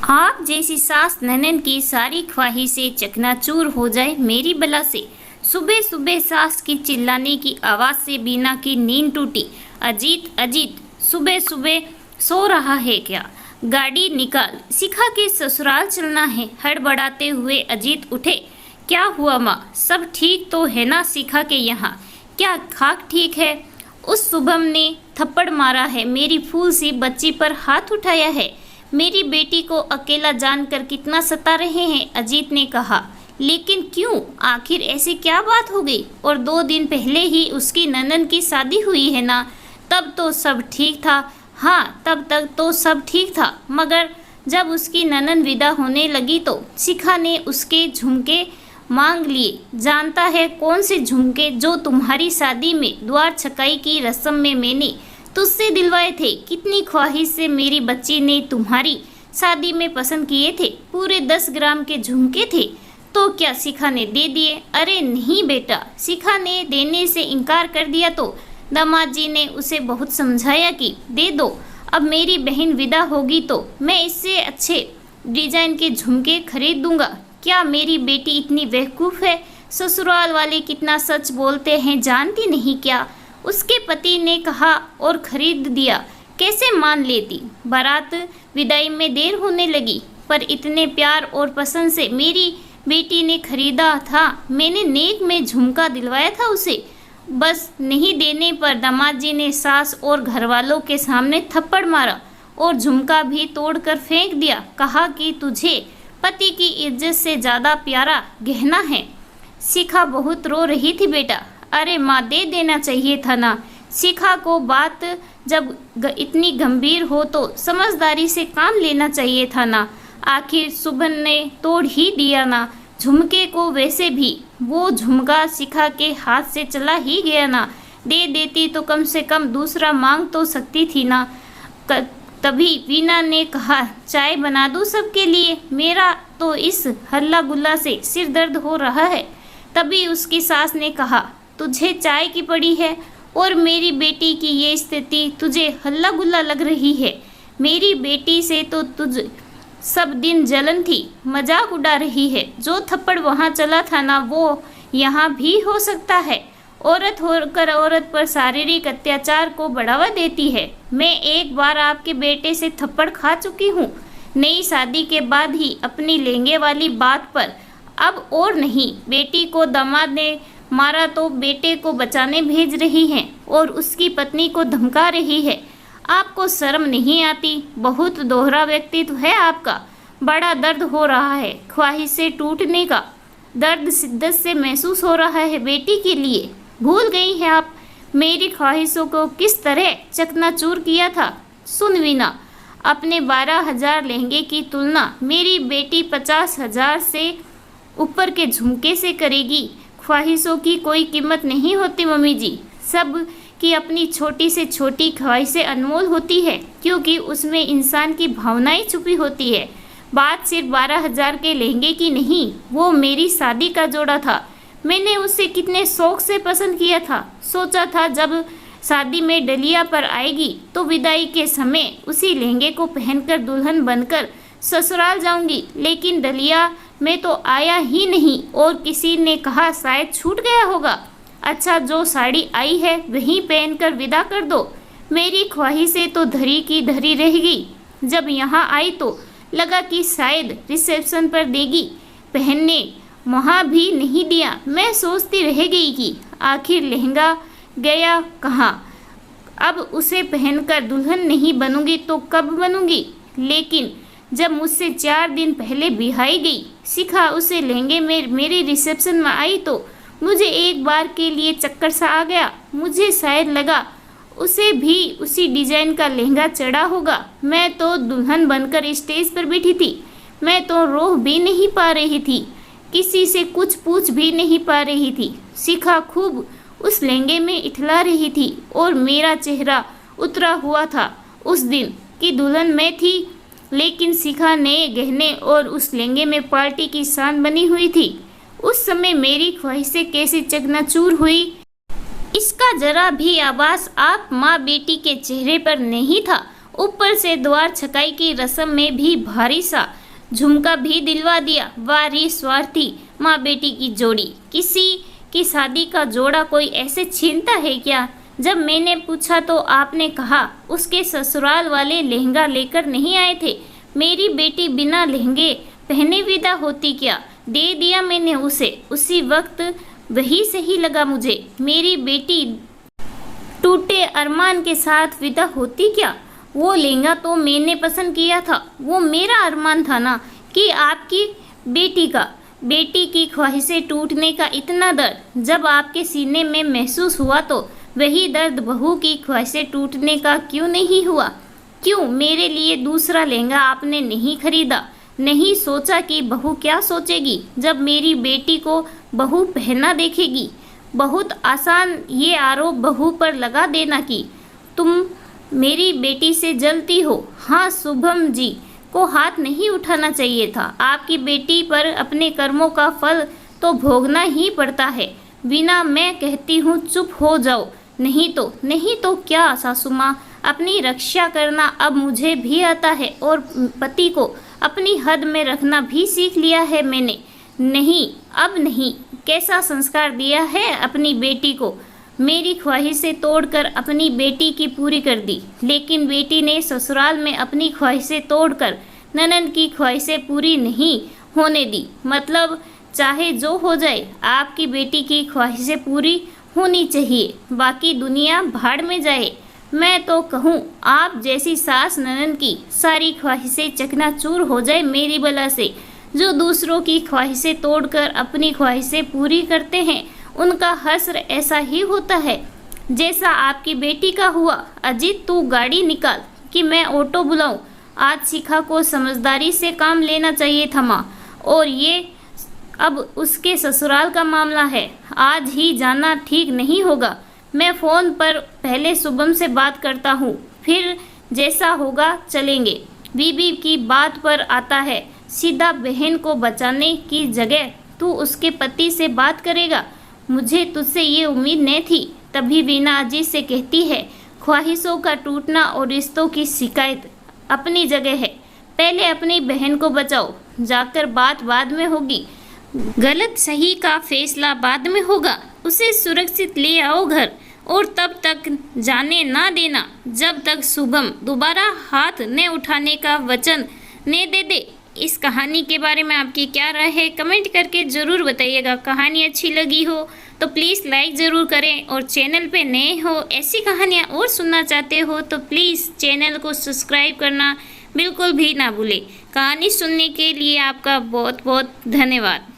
आप जैसी सास ननद की सारी ख्वाहिशें चकनाचूर हो जाए मेरी बला से। सुबह सुबह सास की चिल्लाने की आवाज़ से बीना की नींद टूटी। अजीत अजीत, सुबह सुबह सो रहा है क्या? गाड़ी निकाल, शिखा के ससुराल चलना है। हड़बड़ाते हुए अजीत उठे। क्या हुआ माँ, सब ठीक तो है ना शिखा के यहाँ? क्या खाक ठीक है? उस शुभम ने थप्पड़ मारा है, मेरी फूल सी बच्ची पर हाथ उठाया है, मेरी बेटी को अकेला जानकर कितना सता रहे हैं। अजीत ने कहा। लेकिन क्यों, आखिर ऐसी क्या बात हो गई? और 2 दिन पहले ही उसकी ननद की शादी हुई है ना, तब तो सब ठीक था। हाँ, तब तक तो सब ठीक था, मगर जब उसकी ननद विदा होने लगी तो शिखा ने उसके झुमके मांग लिए। जानता है कौन से झुमके जो तुम्हारी शादी में द्वार छकाई की रस्म में मैंने तुझसे दिलवाए थे? कितनी ख्वाहिश से मेरी बच्ची ने तुम्हारी शादी में पसंद किए थे। पूरे 10 ग्राम के झुमके थे, तो क्या शिखा ने दे दिए? अरे नहीं बेटा, शिखा ने देने से इनकार कर दिया तो दामाद जी ने उसे बहुत समझाया कि दे दो, अब मेरी बहन विदा होगी तो मैं इससे अच्छे डिजाइन के झुमके खरीद दूंगा। क्या मेरी बेटी इतनी बेवकूफ़ है? ससुराल वाले कितना सच बोलते हैं, जानती नहीं क्या? उसके पति ने कहा और खरीद दिया, कैसे मान लेती? बारात विदाई में देर होने लगी, पर इतने प्यार और पसंद से मेरी बेटी ने खरीदा था। मैंने नेक में झुमका दिलवाया था उसे। बस नहीं देने पर दामाद जी ने सास और घरवालों के सामने थप्पड़ मारा और झुमका भी तोड़कर फेंक दिया। कहा कि तुझे पति की इज्जत से ज़्यादा प्यारा गहना है। शिखा बहुत रो रही थी। बेटा, अरे माँ, दे देना चाहिए था ना। शिखा को बात जब इतनी गंभीर हो तो समझदारी से काम लेना चाहिए था ना। आखिर सुबह ने तोड़ ही दिया ना झुमके को। वैसे भी वो झुमका शिखा के हाथ से चला ही गया ना। दे देती तो कम से कम दूसरा मांग तो सकती थी ना। तभी वीना ने कहा, चाय बना दूँ सबके लिए? मेरा तो इस हल्ला गुल्ला से सिर दर्द हो रहा है। तभी उसकी सास ने कहा, तुझे चाय की पड़ी है और मेरी बेटी की ये स्थिति तुझे हल्ला गुल्ला लग रही है। मेरी बेटी से तो तुझ सब दिन जलन थी, मजाक उड़ा रही है। जो थप्पड़ वहाँ चला था ना, वो यहाँ भी हो सकता है। औरत होकर औरत पर शारीरिक अत्याचार को बढ़ावा देती है। मैं एक बार आपके बेटे से थप्पड़ खा चुकी हूँ, नई शादी के बाद ही अपनी लहंगे वाली बात पर। अब और नहीं। बेटी को दामाद ने मारा तो बेटे को बचाने भेज रही हैं और उसकी पत्नी को धमका रही है। आपको शर्म नहीं आती? बहुत दोहरा व्यक्तित्व है आपका। बड़ा दर्द हो रहा है, ख्वाहिश से टूटने का दर्द शिद्दत से महसूस हो रहा है बेटी के लिए। भूल गई हैं आप मेरी ख्वाहिशों को किस तरह चकनाचूर किया था? सुन वीना, अपने 12,000 लहंगे की तुलना मेरी बेटी 50,000 से ऊपर के झुमके से करेगी। ख्वाहिशों की कोई कीमत नहीं होती मम्मी जी। सब की अपनी छोटी से छोटी ख्वाहिशें अनमोल होती है, क्योंकि उसमें इंसान की भावनाएं छुपी होती है। बात सिर्फ 12,000 के लहंगे की नहीं, वो मेरी शादी का जोड़ा था। मैंने उसे कितने शौक से पसंद किया था। सोचा था जब शादी में डलिया पर आएगी तो विदाई के समय उसी लहंगे को पहनकर दुल्हन बनकर ससुराल जाऊंगी, लेकिन डलिया में तो आया ही नहीं और किसी ने कहा शायद छूट गया होगा। अच्छा, जो साड़ी आई है वही पहनकर विदा कर दो। मेरी ख्वाहिशें तो धरी की धरी रहेगी। जब यहाँ आई तो लगा कि शायद रिसेप्शन पर देगी पहनने, वहाँ भी नहीं दिया। मैं सोचती रह गई कि आखिर लहंगा गया कहाँ। अब उसे पहनकर दुल्हन नहीं बनूंगी तो कब बनूंगी? लेकिन जब मुझसे 4 दिन पहले बिहाई गई शिखा उसे लहंगे में मेरे रिसेप्शन में आई तो मुझे एक बार के लिए चक्कर सा आ गया। मुझे शायद लगा उसे भी उसी डिजाइन का लहंगा चढ़ा होगा। मैं तो दुल्हन बनकर स्टेज पर बैठी थी। मैं तो रो भी नहीं पा रही थी, किसी से कुछ पूछ भी नहीं पा रही थी। शिखा खूब उस लहंगे में इठला रही थी और मेरा चेहरा उतरा हुआ था। उस दिन की दुल्हन मैं थी, लेकिन शिखा नए गहने और उस लहंगे में पार्टी की शान बनी हुई थी। उस समय मेरी ख्वाहिशें कैसे चकनाचूर हुई, इसका जरा भी आभास आप माँ बेटी के चेहरे पर नहीं था। ऊपर से द्वार छकाई की रस्म में भी भारी सा झुमका भी दिलवा दिया। वाह रे स्वार्थी माँ बेटी की जोड़ी, किसी की शादी का जोड़ा कोई ऐसे छीनता है क्या? जब मैंने पूछा तो आपने कहा उसके ससुराल वाले लहंगा लेकर नहीं आए थे। मेरी बेटी बिना लहंगे पहने विदा होती क्या? दे दिया मैंने उसे, उसी वक्त वही सही लगा मुझे। मेरी बेटी टूटे अरमान के साथ विदा होती क्या? वो लहंगा तो मैंने पसंद किया था, वो मेरा अरमान था ना कि आपकी बेटी का। बेटी की ख्वाहिशें टूटने का इतना दर्द जब आपके सीने में महसूस हुआ तो वही दर्द बहू की ख्वाहिशें टूटने का क्यों नहीं हुआ? क्यों मेरे लिए दूसरा लहंगा आपने नहीं खरीदा? नहीं सोचा कि बहू क्या सोचेगी जब मेरी बेटी को बहू पहना देखेगी? बहुत आसान ये आरोप बहू पर लगा देना कि तुम मेरी बेटी से जलती हो। हाँ, शुभम जी को हाथ नहीं उठाना चाहिए था। आपकी बेटी पर अपने कर्मों का फल तो भोगना ही पड़ता है। वीना, मैं कहती हूँ चुप हो जाओ, नहीं तो क्या सासू माँ, अपनी रक्षा करना अब मुझे भी आता है और पति को अपनी हद में रखना भी सीख लिया है मैंने। नहीं, अब नहीं। कैसा संस्कार दिया है अपनी बेटी को? मेरी ख्वाहिशें तोड़कर अपनी बेटी की पूरी कर दी, लेकिन बेटी ने ससुराल में अपनी ख्वाहिशें तोड़कर ननद की ख्वाहिशें पूरी नहीं होने दी। मतलब चाहे जो हो जाए, आपकी बेटी की ख्वाहिशें पूरी होनी चाहिए, बाकी दुनिया भाड़ में जाए। मैं तो कहूँ आप जैसी सास ननद की सारी ख्वाहिशें चकनाचूर हो जाए मेरी बला से। जो दूसरों की ख्वाहिशें तोड़कर अपनी ख्वाहिशें पूरी करते हैं, उनका हश्र ऐसा ही होता है जैसा आपकी बेटी का हुआ। अजीत, तू गाड़ी निकाल कि मैं ऑटो बुलाऊं। आज शिखा को समझदारी से काम लेना चाहिए था माँ, और ये अब उसके ससुराल का मामला है। आज ही जाना ठीक नहीं होगा। मैं फ़ोन पर पहले शुभम से बात करता हूँ, फिर जैसा होगा चलेंगे। बीबी की बात पर आता है, सीधा बहन को बचाने की जगह तू उसके पति से बात करेगा। मुझे तुझसे ये उम्मीद नहीं थी। तभी वीना अजीत से कहती है, ख्वाहिशों का टूटना और रिश्तों की शिकायत अपनी जगह है, पहले अपनी बहन को बचाओ, जाकर बात बाद में होगी। गलत सही का फैसला बाद में होगा। उसे सुरक्षित ले आओ घर, और तब तक जाने ना देना जब तक शुभम दोबारा हाथ न उठाने का वचन न दे दे। इस कहानी के बारे में आपकी क्या राय है, कमेंट करके ज़रूर बताइएगा। कहानी अच्छी लगी हो तो प्लीज़ लाइक ज़रूर करें, और चैनल पे नए हो, ऐसी कहानियाँ और सुनना चाहते हो तो प्लीज़ चैनल को सब्सक्राइब करना बिल्कुल भी ना भूलें। कहानी सुनने के लिए आपका बहुत बहुत धन्यवाद।